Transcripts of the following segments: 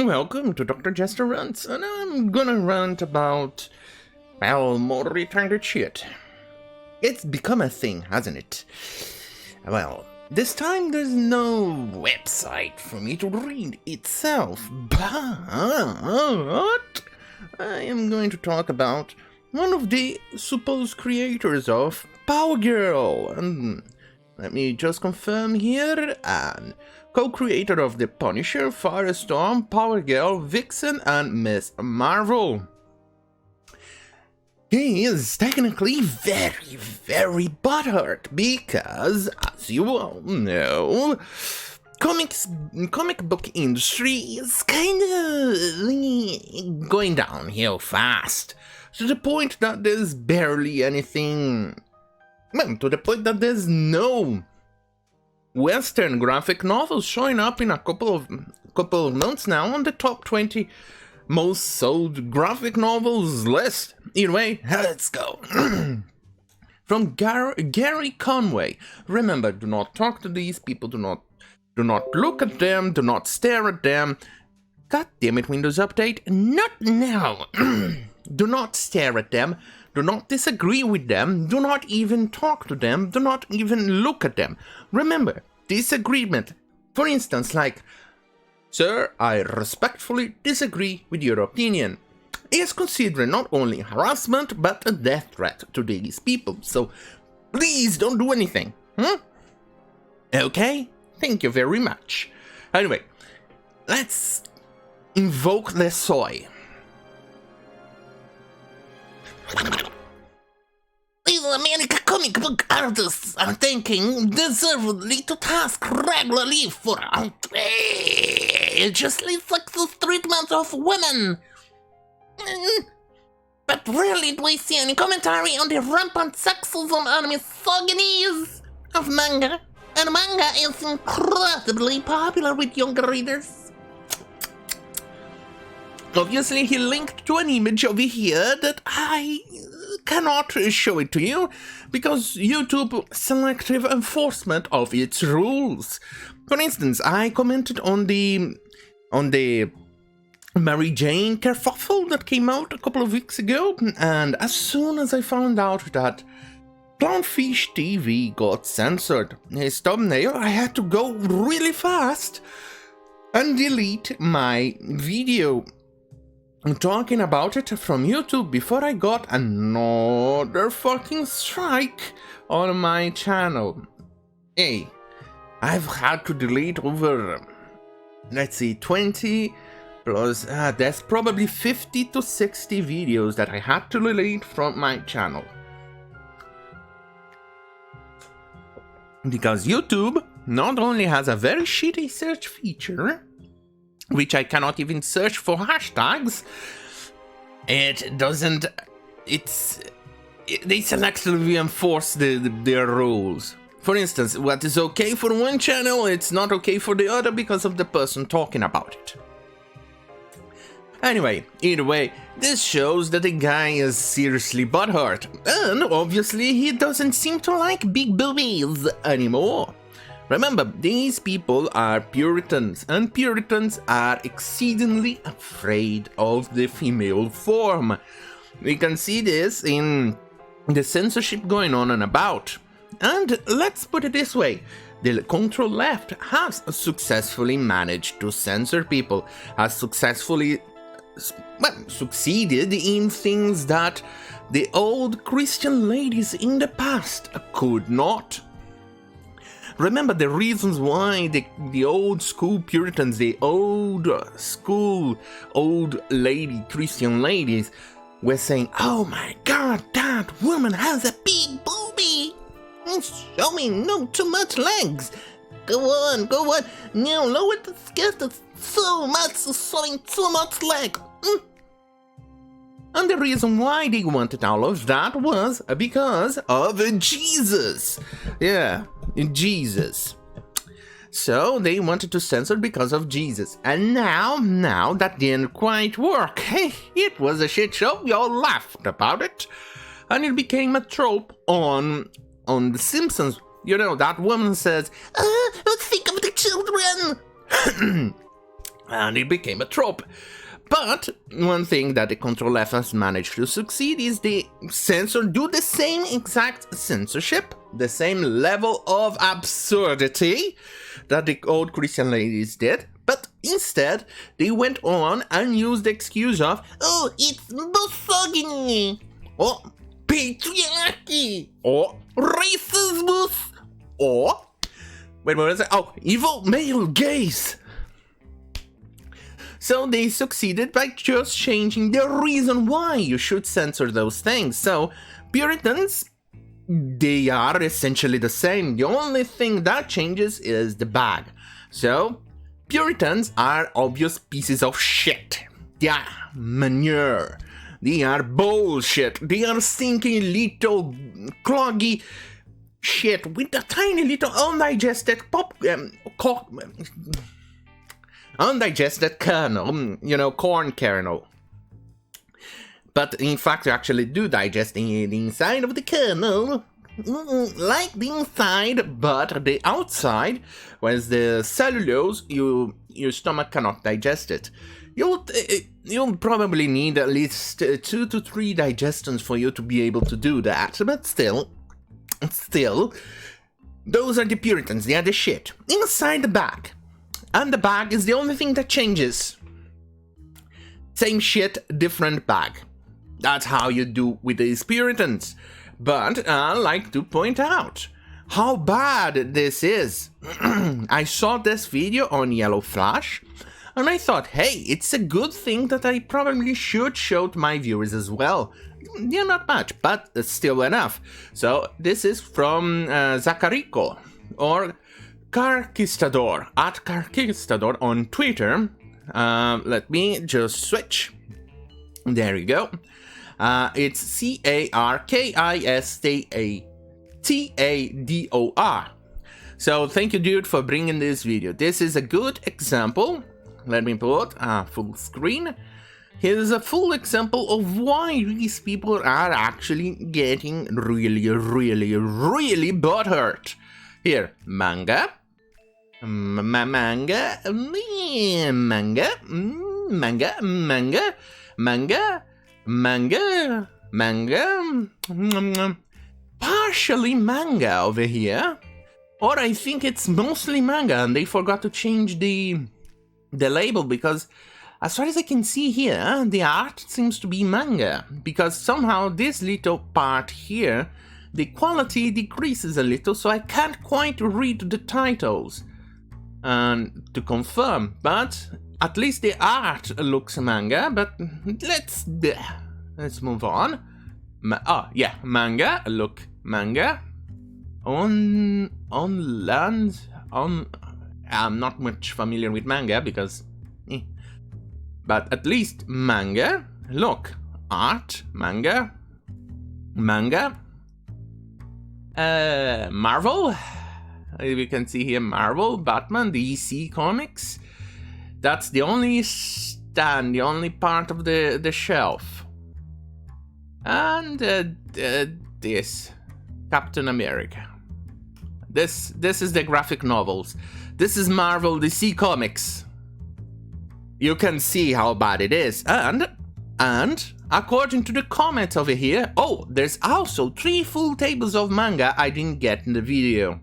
Welcome to Dr. Jester Rants, and I'm gonna rant about, well, more retarded shit. It's become a thing, hasn't it? Well, this time there's no website for me to read itself, but I am going to talk about one of the supposed creators of Powergirl, and let me just confirm here, and co-creator of The Punisher, Firestorm, Powergirl, Vixen, and Miss Marvel. He is technically very butthurt because, as you all know, comic book industry is kind of going downhill fast, to the point that there's barely anything, well, to the point that there's no Western graphic novels showing up in a couple of months now on the top 20 most sold graphic novels list. Anyway, let's go. From Gerry Conway. Remember, do not talk to these people, do not look at them, do not stare at them. God damn it, Windows Update, not now. Do not stare at them, do not disagree with them, do not even talk to them, do not even look at them. Remember, disagreement, for instance, like, "Sir, I respectfully disagree with your opinion," is considered not only harassment, but a death threat to these people. So, please don't do anything. Okay? Thank you very much. Anyway, let's invoke the soy. These American comic book artists are thinking deservedly to task regularly for outrageously sexist treatment of women. But rarely do I see any commentary on the rampant sexism and misogynies of manga, and manga is incredibly popular with younger readers. Obviously, he linked to an image over here that I cannot show it to you because YouTube selective enforcement of its rules. For instance, I commented on the Mary Jane kerfuffle that came out a couple of weeks ago, and as soon as I found out that Clownfish TV got censored his thumbnail, I had to go really fast and delete my video talking about it from YouTube before I got another fucking strike on my channel. Hey, I've had to delete over, let's see, 20 plus, there's probably 50 to 60 videos that I had to delete from my channel. Because YouTube not only has a very shitty search feature, which I cannot even search for hashtags, they selectively enforce their rules. For instance, what is okay for one channel, it's not okay for the other because of the person talking about it. Anyway, either way, this shows that the guy is seriously butthurt, and obviously he doesn't seem to like big boobies anymore. Remember, these people are Puritans, and Puritans are exceedingly afraid of the female form. We can see this in the censorship going on and about. And let's put it this way, the control left has successfully managed to censor people, has successfully succeeded in things that the old Christian ladies in the past could not. Remember the reasons why the old school Puritans, the old lady Christian ladies were saying, "Oh my God, that woman has a big boobie. It's showing no too much legs. Go on. No, lower the skirt. It's so much, showing too much leg." And the reason why they wanted all of that was because of Jesus. Yeah, Jesus. So they wanted to censor because of Jesus. And now that didn't quite work. Hey, it was a shit show. We all laughed about it. And it became a trope on The Simpsons. You know, that woman says, "Think of the children." and it became a trope. But one thing that the Control F has managed to succeed is the censor do the same exact censorship, the same level of absurdity that the old Christian ladies did, but instead they went on and used the excuse of, oh, it's misogyny, or patriarchy, or racism, or, wait, what was it? Oh, evil male gaze. So they succeeded by just changing the reason why you should censor those things. So Puritans, they are essentially the same. The only thing that changes is the bag. So Puritans are obvious pieces of shit. They are manure. They are bullshit. They are stinking little cloggy shit with a tiny little undigested undigested kernel, corn kernel. But in fact, you actually do digest the inside of the kernel, like the inside, but the outside, whereas the cellulose, your stomach cannot digest it. You'll probably need at least 2 to 3 digestions for you to be able to do that, but still, those are the Puritans, they are the shit. Inside the bag. And the bag is the only thing that changes. Same shit, different bag. That's how you do with these Puritans. But I like to point out how bad this is. I saw this video on Yellow Flash, and I thought, hey, it's a good thing that I probably should show to my viewers as well. Yeah, not much, but still enough. So this is from Zacarico, or Carquistador, at Carquistador on Twitter. Let me just switch. There you go. It's Carkistador. So thank you, dude, for bringing this video. This is a good example. Let me put full screen. Here's a full example of why these people are actually getting really butthurt. Here, manga. Manga. Partially manga over here. Or I think it's mostly manga and they forgot to change the label, because as far as I can see here, the art seems to be manga, because somehow this little part here, the quality decreases a little, so I can't quite read the titles and to confirm, but at least the art looks manga. But let's move on. Manga, look, manga on land. I'm not much familiar with manga because but at least manga, look, art, manga, Marvel, we can see here Marvel, Batman, DC Comics. That's the only stand, the only part of the shelf. And this, Captain America. This is the graphic novels. This is Marvel, DC Comics. You can see how bad it is. And according to the comments over here, oh, there's also 3 full tables of manga I didn't get in the video.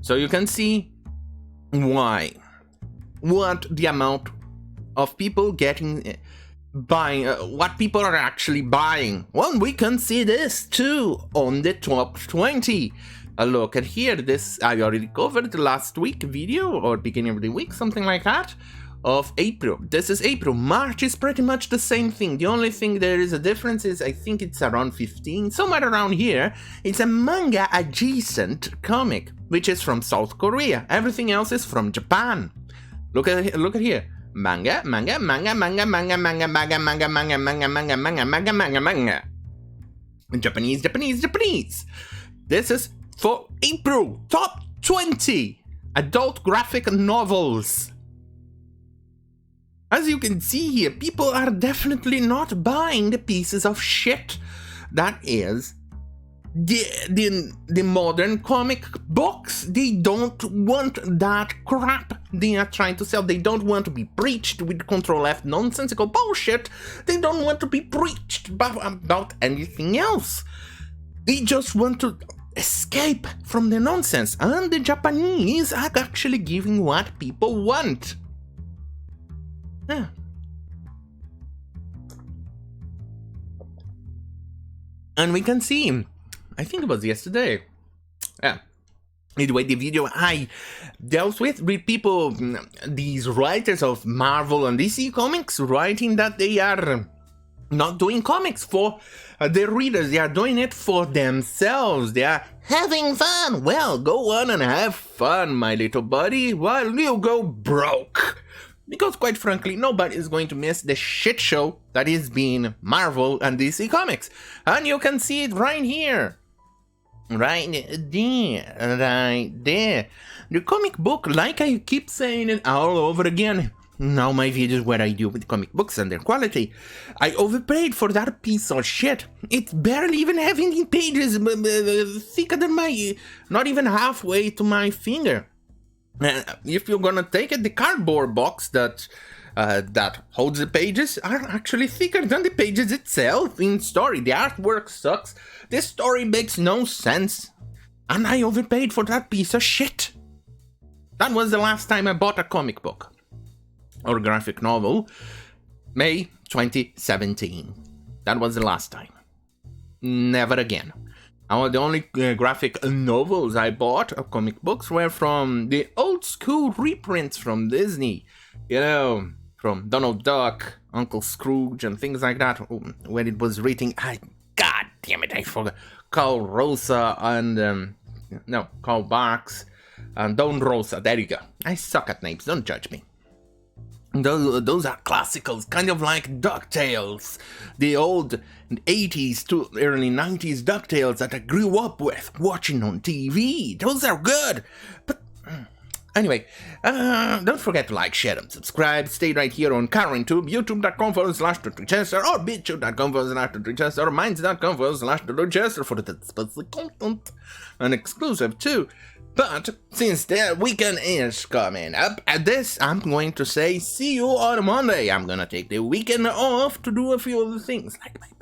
So you can see why. What the amount of people buying, what people are actually buying. Well, we can see this too on the top 20. A look at here, this I already covered the last week video, or beginning of the week, something like that, of April. This is April. March is pretty much the same thing. The only thing there is a difference is I think it's around 15, somewhere around here. It's a manga adjacent comic, which is from South Korea. Everything else is from Japan. Look at here. Manga. Japanese. This is for April. Top 20 adult graphic novels. As you can see here, people are definitely not buying the pieces of shit that is the modern comic books. They don't want that crap they are trying to sell. They don't want to be preached with Control-F nonsensical bullshit. They don't want to be preached about anything else. They just want to escape from the nonsense. And the Japanese are actually giving what people want. Yeah. And we can see, I think it was yesterday, anyway, the video I dealt with people, these writers of Marvel and DC Comics, writing that they are not doing comics for their readers, they are doing it for themselves, they are having fun. Well, go on and have fun, my little buddy, while you go broke. Because quite frankly, nobody is going to miss the shit show that is being Marvel and DC Comics. And you can see it right here. Right there. The comic book, like I keep saying it all over again, now my videos where I do with comic books and their quality, I overpaid for that piece of shit. It's barely even having pages thicker than my, not even halfway to my finger. If you're gonna take it, the cardboard box that holds the pages are actually thicker than the pages itself in story. The artwork sucks, the story makes no sense, and I overpaid for that piece of shit. That was the last time I bought a comic book or graphic novel, May 2017. That was the last time. Never again. The only graphic novels I bought of comic books were from the old school reprints from Disney. You know, from Donald Duck, Uncle Scrooge, and things like that. When it was written, God damn it, I forgot. Carl Rosa and, Carl Barks and Don Rosa. There you go. I suck at names, don't judge me. Those are classicals, kind of like DuckTales, the old 80s to early 90s DuckTales that I grew up with, watching on TV. Those are good. But anyway, don't forget to like, share, and subscribe. Stay right here on CurrentTube, youtube.com/tthurt or bitchute.com/tthurt or minds.com/tthurt for the specific content and exclusive too. But since the weekend is coming up, at this I'm going to say see you on Monday. I'm gonna take the weekend off to do a few other things, like my book.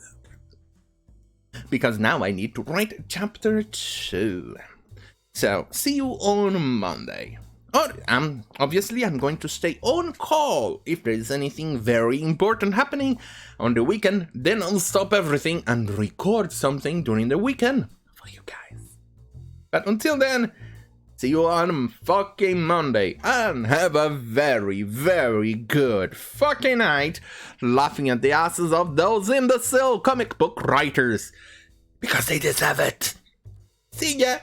Because now I need to write chapter 2. So, see you on Monday. Or, obviously I'm going to stay on call. If there is anything very important happening on the weekend, then I'll stop everything and record something during the weekend for you guys. But until then, see you on fucking Monday, and have a very, very good fucking night laughing at the asses of those imbecile comic book writers, because they deserve it. See ya!